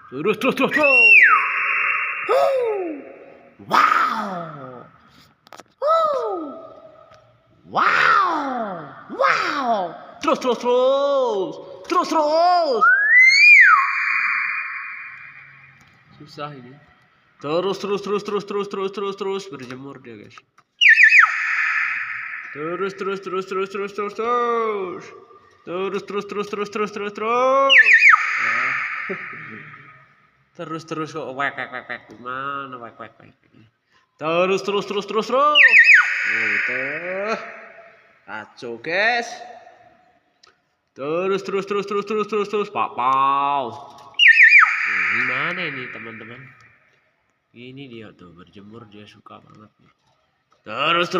Terus. Wow. Wow. Terus. Susah ini. Terus berjemur dia, guys. Terus. Terus kok wek. Mana wek. Terus. Tuh. Kacau, guys. Terus. Pau. Gimana ini, teman-teman? Ini dia tuh berjemur, dia suka banget nih. Terus.